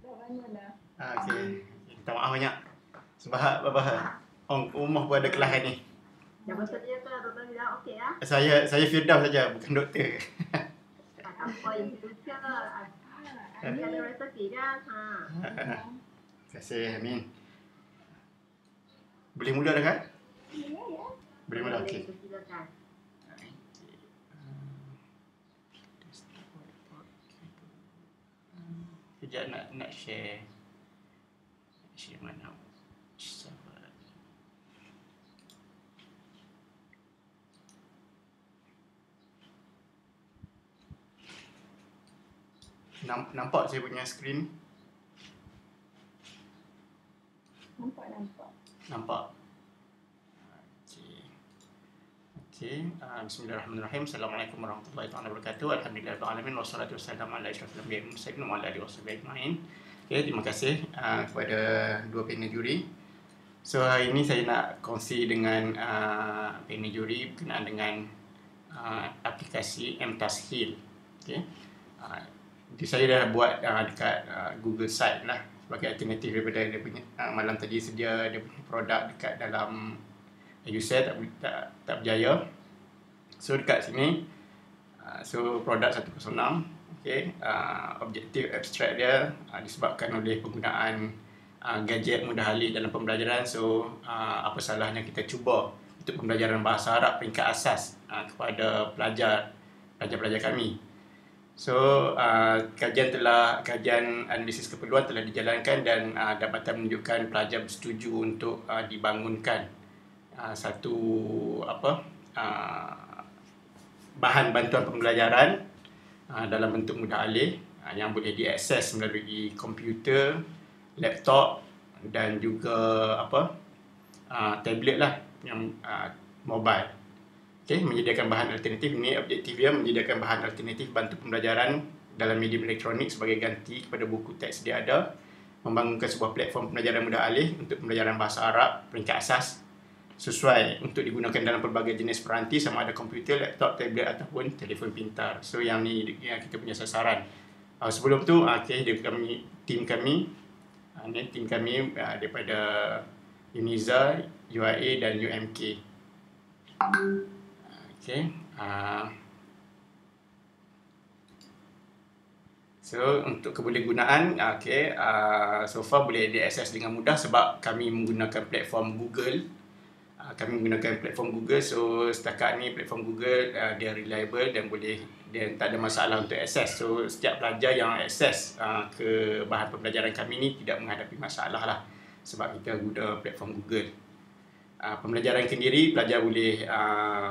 Dah banyak dah. Okey. Minta maaf banyak. Sebab apa? Orang rumah pun ada kelas ni. Yang betul dia tu doktor bilang okey ya. Saya Firdaus saja, bukan doktor. Apa yang kita ada resepi kan? Terima kasih, Amin. Boleh mula dah kan? Ya, ya. Boleh mula, okey. Silakan. Kejap nak share. Share mana? Sabar. Nampak saya punya skrin? Nampak. Nampak. Okey. Bismillahirrahmanirrahim. Assalamualaikum warahmatullahi wabarakatuh. Alhamdulillahirabbil alamin wassalatu wassalamu ala asyrafil anbiya'i wal mursalin wa ala alihi washabihi ajma'in. Okey, terima kasih kepada dua panel juri. So hari ini saya nak kongsi dengan panel juri berkenaan dengan aplikasi M-Tashil. Okey. Saya dah buat dekat Google Site lah sebagai alternatif daripada dia punya malam tadi sedia dia punya produk dekat dalam user tak berjaya. So dekat sini so produk 106, okey, objektif abstrak dia disebabkan oleh penggunaan gadget mudah alih dalam pembelajaran. So apa salahnya kita cuba untuk pembelajaran bahasa Arab peringkat asas kepada pelajar kami. So kajian analisis keperluan telah dijalankan dan dapatan menunjukkan pelajar bersetuju untuk dibangunkan satu bahan bantuan pembelajaran dalam bentuk mudah alih yang boleh diakses melalui komputer, laptop dan juga tablet lah yang mobile. Okey, menyediakan bahan alternatif. Ini objektif dia menyediakan bahan alternatif bantu pembelajaran dalam medium elektronik sebagai ganti kepada buku teks sedia ada, membangunkan sebuah platform pembelajaran mudah alih untuk pembelajaran bahasa Arab peringkat asas sesuai untuk digunakan dalam pelbagai jenis peranti sama ada komputer, laptop, tablet ataupun telefon pintar. So yang ni yang kita punya sasaran. Sebelum tu okey, tim kami daripada UNIZA, UIA dan UMK. Okey. So untuk kebolehgunaan, so far boleh diakses dengan mudah sebab kami menggunakan platform Google. So setakat ni platform Google dia reliable dan tak ada masalah untuk akses. So setiap pelajar yang akses ke bahan pembelajaran kami ni tidak menghadapi masalah lah sebab kita guna platform Google. Pembelajaran sendiri pelajar boleh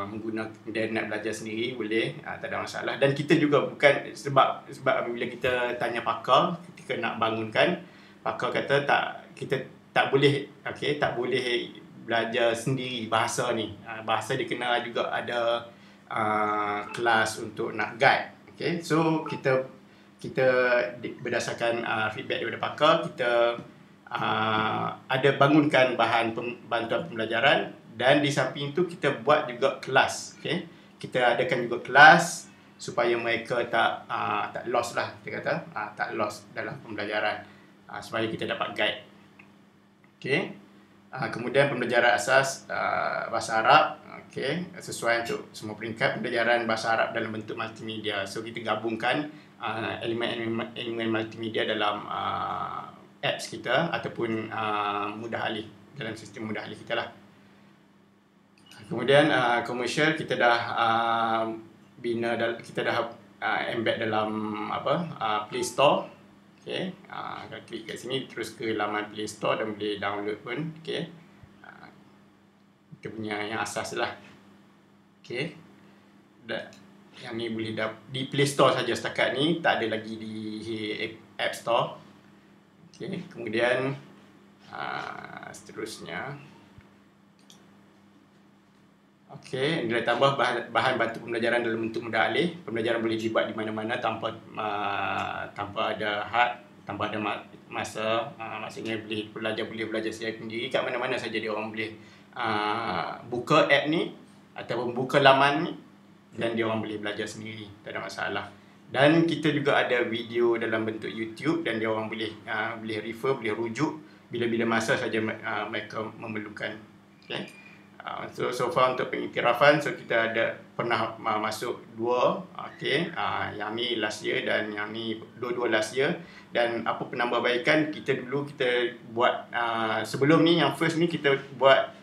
menggunakan dan nak belajar sendiri boleh, tak ada masalah. Dan kita juga bukan sebab apabila kita tanya pakar ketika nak bangunkan, pakar kata kita tak boleh belajar sendiri bahasa ni. Bahasa dia kena juga ada kelas untuk nak guide. Okey, so kita berdasarkan feedback daripada pakar, kita ada bangunkan bahan bantuan pembelajaran dan di samping itu kita buat juga kelas. Okay? Kita adakan juga kelas supaya mereka tak lost lah, kita kata tak lost dalam pembelajaran, supaya kita dapat guide. Okay? Kemudian pembelajaran asas bahasa Arab, okay, sesuai untuk semua peringkat pembelajaran bahasa Arab dalam bentuk multimedia. So kita gabungkan elemen multimedia dalam apps kita ataupun mudah alih dalam sistem mudah alih kita lah. Kemudian komersial kita dah embed dalam Play Store. Okey, klik kat sini terus ke laman Play Store dan boleh download pun. Okey, kita punya yang asas lah. Okey, yang ni boleh di Play Store saja setakat ni, tak ada lagi di App Store. Okay, kemudian seterusnya, okey, nilai tambah bahan bantu pembelajaran dalam bentuk mudah alih. Pembelajaran boleh dibuat di mana-mana tanpa ada had, tanpa ada masa. Maksudnya pelajar boleh belajar sendiri kat mana-mana saja dia orang boleh buka app ni ataupun buka laman ni dan dia orang boleh belajar sendiri, tak ada masalah. Dan kita juga ada video dalam bentuk YouTube dan dia orang boleh refer, boleh rujuk bila-bila masa saja mereka memerlukan. Okay. So far untuk pengiktirafan, so kita ada pernah masuk 2, okay. Yang ni last year dan yang ni dua-dua last year. Dan apa penambahbaikan, kita buat sebelum ni, yang first ni kita buat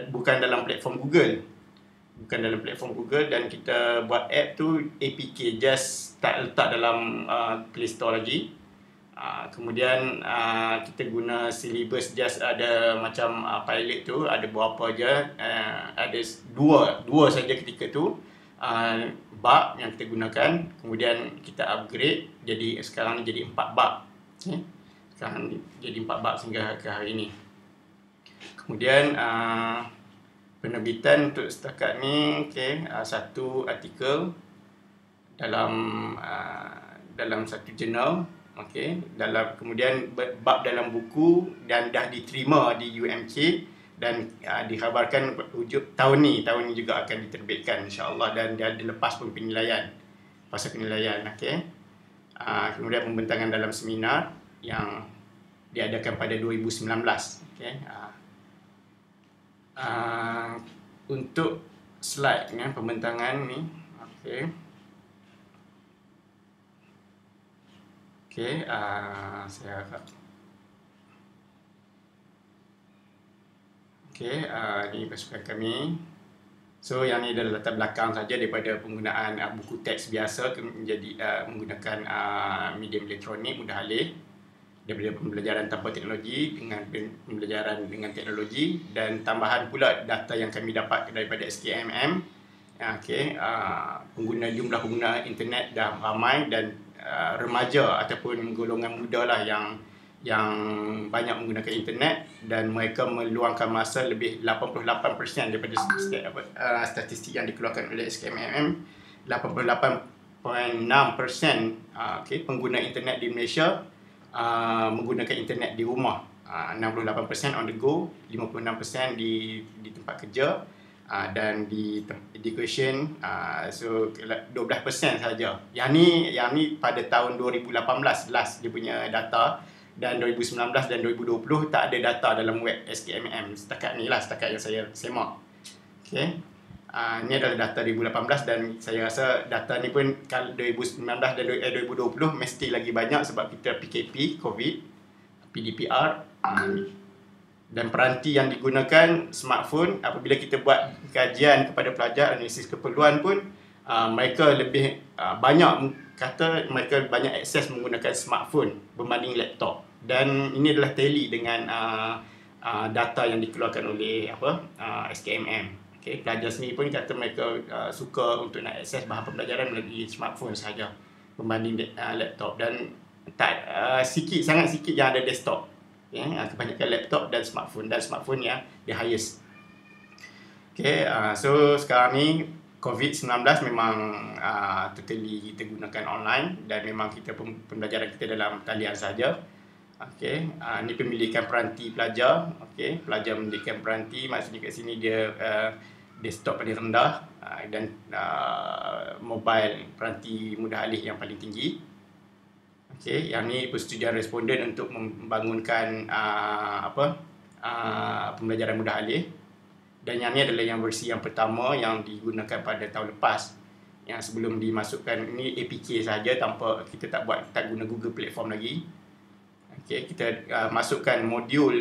bukan dalam platform Google. Dan kita buat app tu APK, just tak letak dalam Play Store lagi. Kemudian kita guna syllabus, just ada macam pilot tu, ada berapa je, ada dua saja ketika tu bab yang kita gunakan. Kemudian kita upgrade, jadi sekarang ni jadi 4 bab. Okay. Sekarang ni jadi 4 bab sehingga ke hari ini. Kemudian penerbitan untuk setakat ni, okay, satu artikel dalam satu jurnal, okay, kemudian bab dalam buku dan dah diterima di UMK dan dikhabarkan tahun ni juga akan diterbitkan insya-Allah, dan dia ada lepas pun fase penilaian, okay. Kemudian pembentangan dalam seminar yang diadakan pada 2019, okay. Untuk slide ni, pembentangan ni, okay. Okay, saya agak okay, ni pasukan kami. So yang ni adalah latar belakang saja daripada penggunaan buku teks biasa menjadi menggunakan medium elektronik mudah alih, daripada pembelajaran tanpa teknologi dengan pembelajaran dengan teknologi, dan tambahan pula data yang kami dapat daripada SKMM. Okay, jumlah pengguna internet dah ramai, dan remaja ataupun golongan muda lah yang banyak menggunakan internet, dan mereka meluangkan masa lebih 88% daripada statistik yang dikeluarkan oleh SKMM. 88.6% okay, pengguna internet di Malaysia menggunakan internet di rumah, 68% on the go, 56% di tempat kerja, dan di education so 12% saja. Yang ni pada tahun 2018 last dia punya data, dan 2019 dan 2020 tak ada data dalam web SKMM setakat ni lah, setakat yang saya semak. Okay. Ni adalah data 2018, dan saya rasa data ni pun kalau 2019 dan 2020 mesti lagi banyak sebab kita PKP, COVID, PDPR, dan peranti yang digunakan smartphone. Apabila kita buat kajian kepada pelajar, analisis keperluan pun mereka lebih banyak kata mereka banyak akses menggunakan smartphone berbanding laptop, dan ini adalah tally dengan data yang dikeluarkan oleh SKMM. Okay, pelajar sendiri pun kata mereka suka untuk nak akses bahan pembelajaran melalui smartphone sahaja berbanding laptop, dan sangat sikit yang ada desktop. Okay, kebanyakan laptop dan smartphone yang the highest. Okay, so sekarang ni COVID-19 memang totally kita gunakan online, dan memang kita pembelajaran kita dalam talian saja. Okay, ni pemilikan peranti pelajar. Okay, pelajar memilihkan peranti, maksudnya kat sini dia desktop paling rendah, dan mobile peranti mudah alih yang paling tinggi. Okay, yang ni persetujuan responden untuk membangunkan pembelajaran mudah alih. Dan yang ni adalah yang versi yang pertama yang digunakan pada tahun lepas. Yang sebelum dimasukkan ni APK saja, tanpa kita tak guna Google Platform lagi. Okay, kita masukkan modul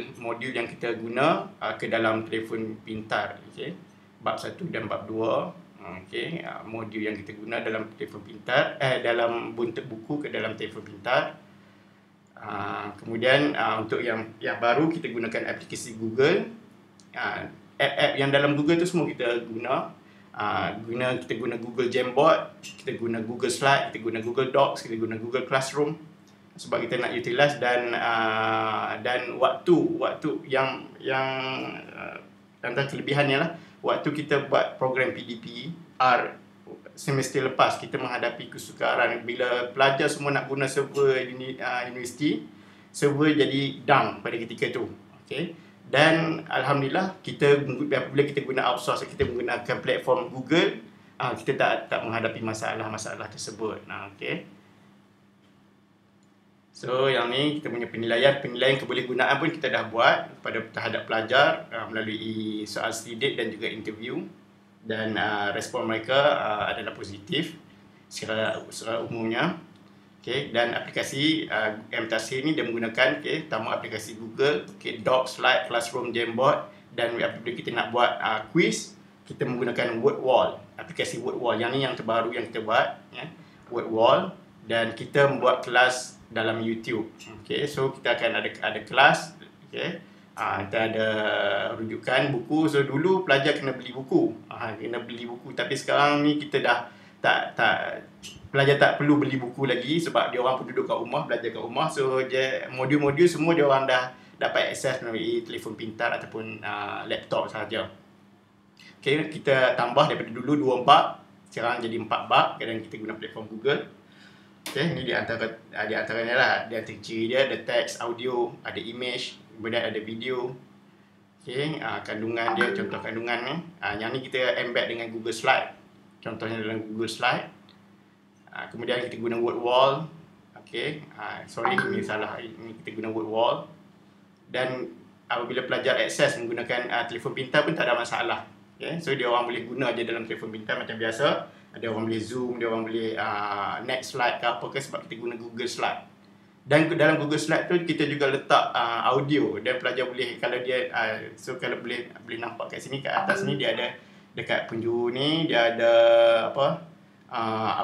yang kita guna ke dalam telefon pintar. Okay, bab 1 dan bab 2. Okay, modul yang kita guna dalam telefon pintar, dalam buntut buku ke dalam telefon pintar. Kemudian untuk yang baru, kita gunakan aplikasi Google. App yang dalam Google tu semua kita guna. Kita guna Google Jamboard, kita guna Google Slide, kita guna Google Docs, kita guna Google Classroom, sebab kita nak utilize, dan waktu yang antara kelebihannya lah, waktu kita buat program PDPR semester lepas, kita menghadapi kesukaran bila pelajar semua nak guna server universiti, server jadi down pada ketika tu. Okay. Dan alhamdulillah, apabila kita guna outsource, kita menggunakan platform Google, kita tak menghadapi masalah-masalah tersebut. Okey. So yang ni kita punya penilaian kebolehgunaan pun kita dah buat terhadap pelajar melalui soal sidik dan juga interview, dan respon mereka adalah positif secara umumnya. Okay, dan aplikasi MTASIR ni dia menggunakan pertama aplikasi Google, Docs, Slide, Classroom, Jamboard, dan apabila kita nak buat quiz, kita menggunakan WordWall, aplikasi WordWall. Yang ni yang terbaru yang kita buat, WordWall, dan kita membuat kelas dalam YouTube. Okay, so kita akan ada kelas, okay. Kita ada rujukan buku. So dulu pelajar kena beli buku, tapi sekarang ni kita dah pelajar tak perlu beli buku lagi sebab dia orang pun duduk kat rumah, belajar kat rumah. So modul-modul semua dia orang dah dapat akses melalui telefon pintar ataupun laptop sahaja. Okay, kita tambah daripada dulu 2 bab, sekarang jadi 4 bab, dan kita guna platform Google. Okay, ni di antaranya lah. Di antara ciri dia ada teks, audio, ada image, kemudian ada video. Okay, kandungan dia, contoh kandungan ni. Yang ni kita embed dengan Google Slide. Contohnya dalam Google Slide. Kemudian kita guna WordWall. Okay, ini salah. Ini kita guna WordWall. Dan apabila pelajar akses menggunakan telefon pintar pun tak ada masalah. Okay, so dia orang boleh guna je dalam telefon pintar macam biasa. Ada orang boleh Zoom, dia orang boleh next slide ke apa ke, sebab kita guna Google Slide. Dan dalam Google Slide tu kita juga letak audio, dan pelajar boleh, kalau dia kalau boleh nampak kat sini, kat atas ni dia ada, dekat penjuru ni dia ada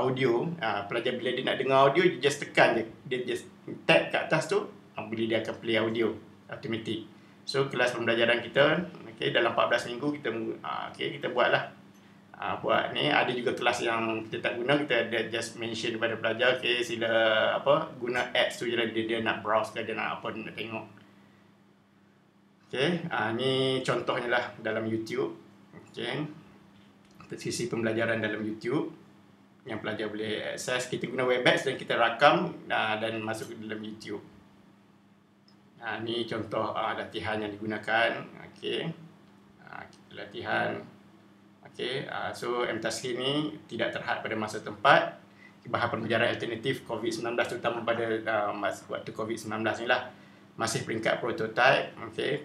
audio. Pelajar bila dia nak dengar audio, dia just tekan je, dia just tap kat atas tu, boleh dia akan play audio automatic. So kelas pembelajaran kita, dalam 14 minggu kita buatlah. Buat ni ada juga kelas yang kita tak guna, kita ada just mention kepada pelajar, sila guna apps tu je lah, dia nak browse ke, dia nak apa, dia nak tengok. Ni contohnya lah dalam YouTube. Sisi pembelajaran dalam YouTube yang pelajar boleh akses. Kita guna Webex dan kita rakam dan masuk ke dalam YouTube. Ni contoh latihan yang digunakan. Latihan. So MTASIR ni tidak terhad pada masa tempat. Bahan pembelajaran alternatif COVID-19, terutama pada waktu COVID-19 ni lah, masih peringkat prototype.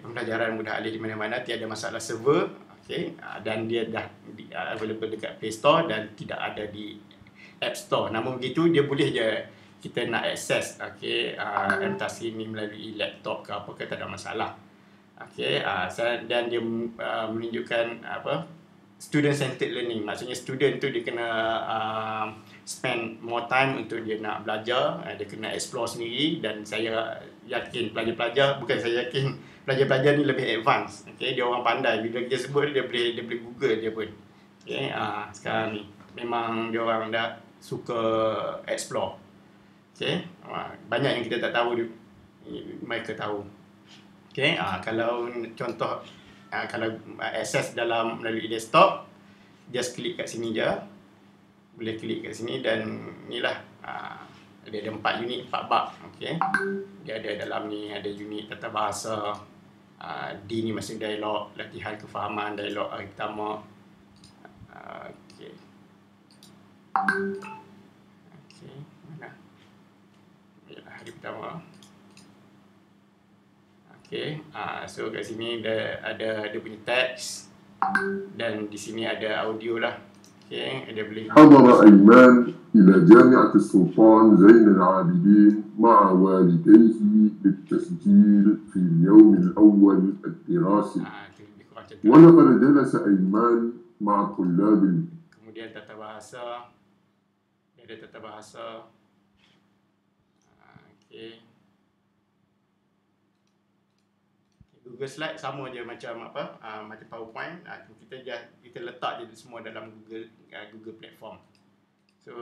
Pembelajaran mudah alih di mana-mana, tiada masalah server. Dan dia dah available dekat Play Store dan tidak ada di App Store. Namun begitu, dia boleh je kita nak akses MTASIR ni melalui laptop ke apa ke, tak ada masalah. Dan dia menunjukkan student-centered learning. Maksudnya student tu dia kena spend more time untuk dia nak belajar, dia kena explore sendiri. Dan saya yakin pelajar-pelajar ni lebih advance. Dia orang pandai, bila dia sebut dia boleh Google dia pun. Sekarang ni memang dia orang dah suka explore. Banyak yang kita tak tahu, mereka tahu. Kalau contoh, kalau akses melalui desktop, just klik kat sini je. Boleh klik kat sini, dan inilah ada 4 unit, 4 bab. Dia ada dalam ni, ada unit tata bahasa, D ni masih dialog, latihan kefahaman, dialog hari pertama. Mana? Yalah, hari pertama. So kat sini ada dia punya teks, dan di sini ada audio lah. Dia boleh. حضر أيمن إلى جامعة السلطان زين العابدين مع والديه للتسجيل في اليوم الأول الدراسي. ولقد جلس أيمن مع طلاب. Kemudian tata bahasa. Dia ada tata bahasa. Google Slide sama je macam macam PowerPoint. Kita letak je semua dalam Google platform. So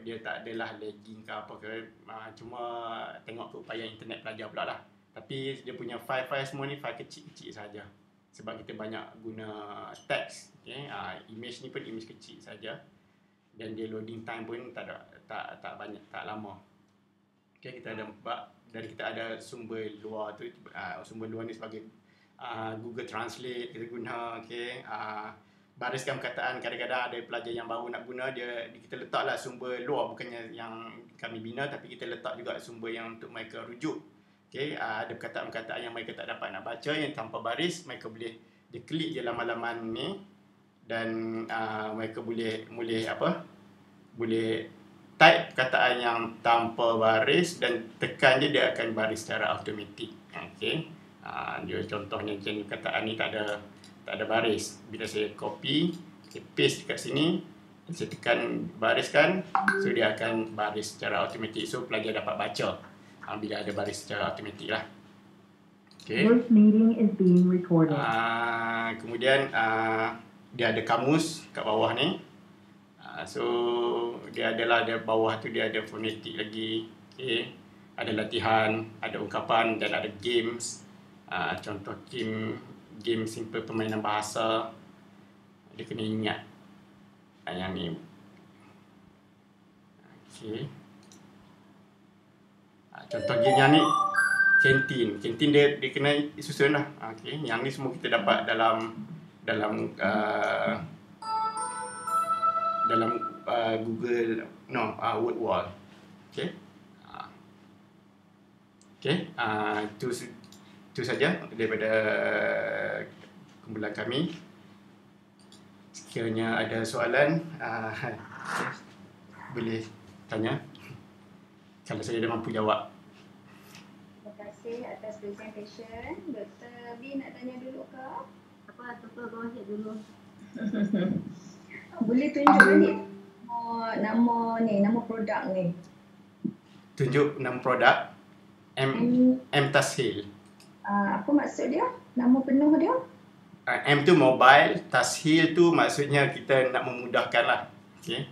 dia tak adalah lagging ke apa ke, cuma tengok keupayaan internet pelajar pula lah. Tapi dia punya file semua ni file kecil-kecil saja, sebab kita banyak guna teks. Image ni pun image kecil saja, dan dia loading time pun tak banyak, tak lama. Kita ada dan kita ada sumber luar tu. Sumber luar ni sebagai Google Translate kita guna. bariskan perkataan. Kadang-kadang ada pelajar yang baru nak guna, kita letaklah sumber luar, bukannya yang kami bina, tapi kita letak juga sumber yang untuk mereka rujuk. Okay, ada perkataan-perkataan yang mereka tak dapat nak baca, yang tanpa baris, mereka boleh dia klik je laman-laman ni, dan mereka boleh type perkataan yang tanpa baris dan tekan je, dia akan baris secara automatik. Okay. Dia contohnya jenis perkataan ni tak ada baris. Bila saya copy, saya paste dekat sini, saya tekan bariskan, so dia akan baris secara automatik. So pelajar dapat baca bila ada baris secara automatik lah. Okay. This meeting is being recorded. Kemudian dia ada kamus kat bawah ni. So dia adalah, ada bawah tu dia ada fonetik lagi. Okay. Ada latihan, ada ungkapan dan ada games. Contoh game simple permainan bahasa. Dia kena ingat yang ni. Okay. Contoh game yang ni kantin dia kena susun lah. Okay. Yang ni semua kita dapat dalam Google Word Wall. Okay. Okay. Itu saja daripada kumpulan kami. Sekiranya ada soalan, boleh tanya. Kalau saya dah mampu jawab. Terima kasih atas presentation. Dr. B nak tanya dulu ke? Apa Dr. go ahead dulu. Boleh tunjuk balik nama produk ni. Tunjuk nama produk M Tashil. Apa maksud dia? Nama penuh dia? M tu mobile, Tashil tu maksudnya kita nak memudahkan lah. Okay.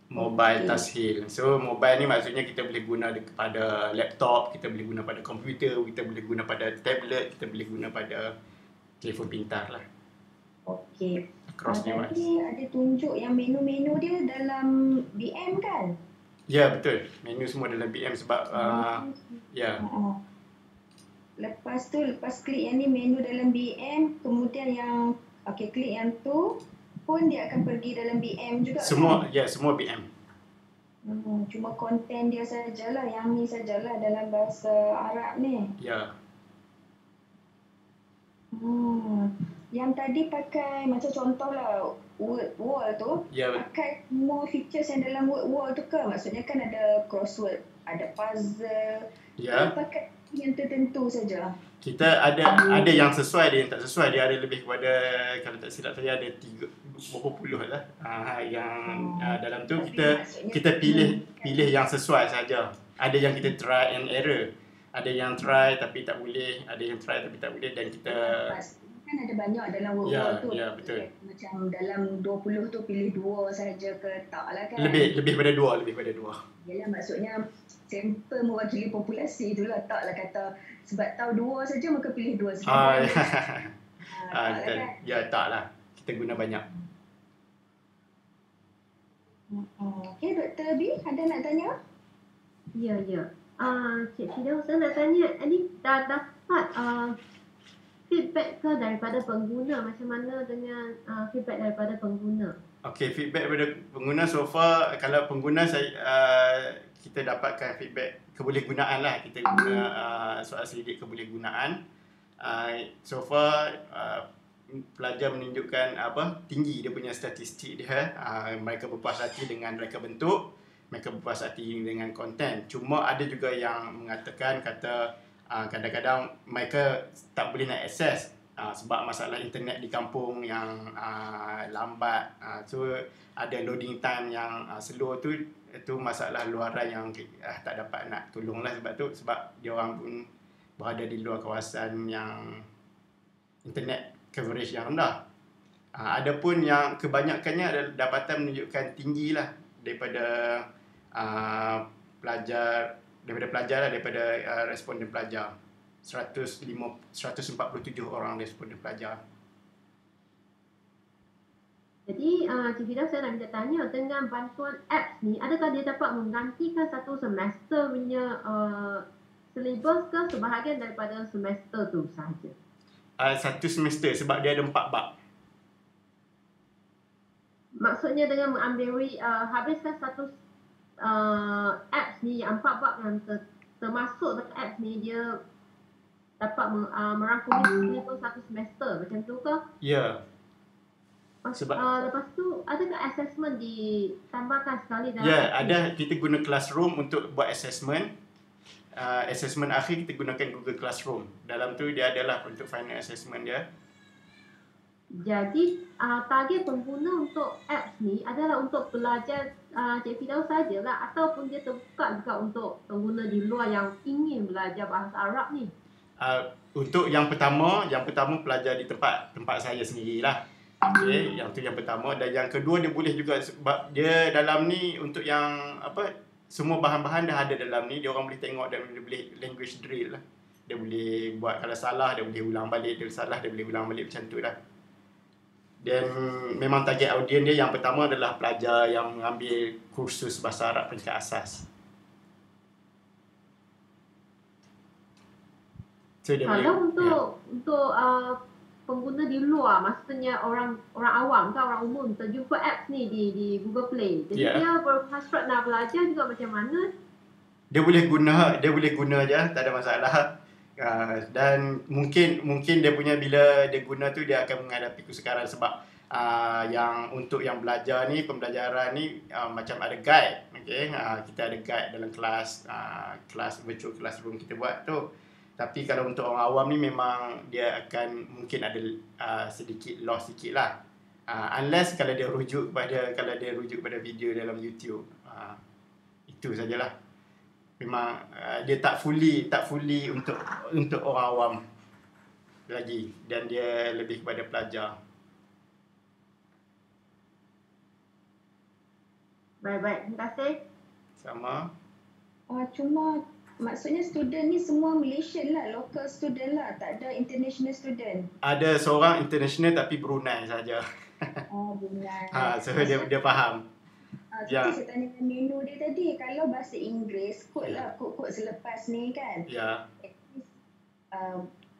Mobile Tashil. So mobile ni maksudnya kita boleh guna pada laptop, kita boleh guna pada komputer, kita boleh guna pada tablet, kita boleh guna pada telefon pintar lah. Okey. Across device. Tadi ada tunjuk yang menu-menu dia dalam BM kan? Ya, betul. Menu semua dalam BM sebab ya. Lepas klik yang ni menu dalam BM, kemudian yang klik yang tu pun dia akan pergi dalam BM juga. Semua kan? ya, semua BM. Cuma konten dia sajalah, yang ni sajalah dalam bahasa Arab ni. Ya. Yang tadi pakai macam contohlah word wall tu, Ya. pakai semua features yang dalam word wall tu ke? Maksudnya kan ada crossword, ada puzzle. Ya. Pakai yang tertentu saja. Kita ada yang sesuai, ada yang tak sesuai. Dia ada lebih kepada, kalau tak silap saya ada 30 lah. Yang dalam tu kita pilih yang sesuai saja. Ada yang kita try and error. Ada yang try tapi tak boleh, ada yang try tapi tak boleh, dan kita kan ada banyak dalam word wall tu. Ya, betul. Macam dalam 20 tu pilih 2 saja ke tak lah kan? Lebih pada 2. Yalah, maksudnya sampel mewakili populasi tu lah, taklah kata sebab tahu 2 saja maka pilih 2 saja. Betul. Ya, taklah. Kita guna banyak. Okey, Dr. B ada nak tanya? Ya. Cik Fida, saya nak tanya, ini dah dapat feedback ke daripada pengguna? Macam mana dengan feedback daripada pengguna? Okey, feedback daripada pengguna so far, kalau pengguna kita dapatkan feedback kebolehgunaan lah. Kita guna soal selidik kebolehgunaan. So far pelajar menunjukkan tinggi dia punya statistik dia. Mereka berpuas hati dengan reka bentuk, mereka berpuas hati dengan konten. Cuma ada juga yang mengatakan kadang-kadang mereka tak boleh nak akses sebab masalah internet di kampung yang lambat. So ada loading time yang slow tu, itu masalah luaran yang tak dapat nak tolong lah sebab dia orang pun berada di luar kawasan yang internet coverage yang rendah. Adapun yang kebanyakannya adalah dapatan menunjukkan tinggi lah daripada responden pelajar. 147 orang responden pelajar. Jadi, Cik Fida, saya nak minta tanya, dengan bantuan apps ni, adakah dia dapat menggantikan satu semester punya syllabus ke sebahagian daripada semester tu sahaja? Satu semester sebab dia ada 4 bab. maksudnya dengan mengambil habiskan satu apps ni, 4 bab yang termasuk dekat apps ni, dia dapat merangkumi pun satu semester macam tu ke? Ya. Sebab lepas tu adakah assessment ditambahkan sekali dalam ya, ada. Kita guna Classroom untuk buat assessment. Assessment akhir kita gunakan Google Classroom. Dalam tu dia adalah untuk final assessment dia. Jadi target pengguna untuk apps ni adalah untuk belajar Cik Firdaus sajalah, ataupun dia terbuka juga untuk pengguna di luar yang ingin belajar bahasa Arab ni? Untuk yang pertama pelajar di tempat saya sendirilah. Okey, yang tu yang pertama. Dan yang kedua, dia boleh juga sebab dia dalam ni untuk yang semua bahan-bahan dah ada dalam ni. Dia orang boleh tengok dan dia boleh language drill lah. Dia boleh buat, kalau salah dia boleh ulang balik, dia salah dia boleh ulang balik, macam tu lah. Dan memang target audien dia yang pertama adalah pelajar yang mengambil kursus bahasa Arab peringkat asas. So, kalau untuk pengguna di luar, maksudnya orang awam ke orang umum terjumpa apps ni di Google Play. Jadi dia berhasrat nak belajar juga macam mana? Dia boleh guna je, tak ada masalah. Dan mungkin dia punya, bila dia guna tu dia akan menghadapi kesukaran sebab yang untuk yang belajar ni, pembelajaran ni macam ada guide. Okey, kita ada guide dalam kelas virtual classroom kita buat tu. Tapi kalau untuk orang awam ni memang dia akan mungkin ada sedikit loss sikit lah. Unless kalau dia rujuk pada video dalam YouTube. Itu sajalah. Memang dia tak fully untuk orang awam lagi, dan dia lebih kepada pelajar. Baik, terima kasih. Sama. Cuma maksudnya student ni semua Malaysian lah, local student lah, tak ada international student. Ada seorang international tapi Brunei saja. Brunei. So dia faham. Saya tanya menu dia tadi, kalau bahasa Inggeris, kod selepas ni kan. Ya. At least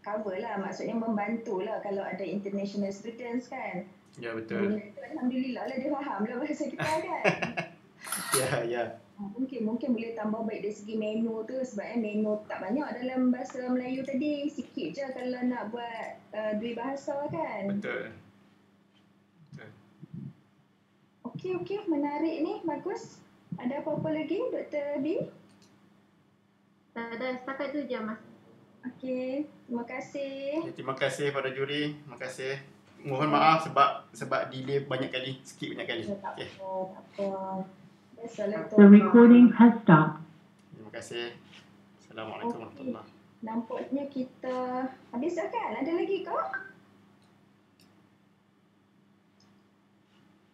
cover lah, maksudnya membantu lah kalau ada international students kan. Ya, betul. Alhamdulillah lah dia faham lah bahasa kita kan. Ya. Mungkin boleh tambah baik dari segi menu tu, sebabnya menu tak banyak dalam bahasa Melayu tadi, sikit je kalau nak buat dua bahasa kan. Betul. Okey, menarik ni, bagus. Ada apa-apa lagi Dr. B? Tak ada, setakat tu je Mas. Okey, terima kasih. Terima kasih pada juri, terima kasih. Mohon maaf sebab delay banyak kali, skip banyak kali. Tak apa. The recording has stopped. Terima kasih. Assalamualaikum warahmatullahi wabarakatuh. Nampaknya kita habis dah kan? Ada lagi ke?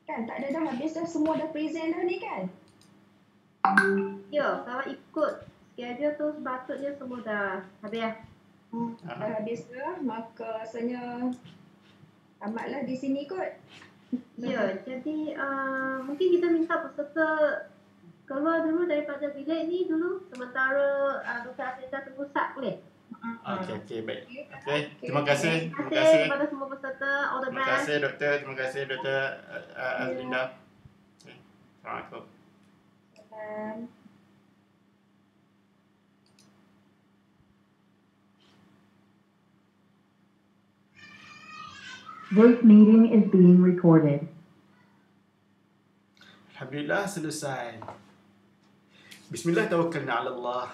Kan tak ada dah, habis dah, semua dah present dah ni kan? Ya, kalau ikut schedule tu sepatutnya semua dah habis dah. Dah habis dah, maka rasanya tamatlah di sini kot. Ya, jadi mungkin kita minta peserta keluar dulu daripada bilik ni dulu, sementara Dr. Afrizah tunggu sat boleh? Okey, baik. Okey, terima kasih. Terima kasih kepada semua peserta. All the best. Terima kasih doktor, terima kasih Dr. Azlinda. Assalamualaikum. This meeting is being recorded. Alhamdulillah, selesai. Bismillah, tawakkalna ala Allah.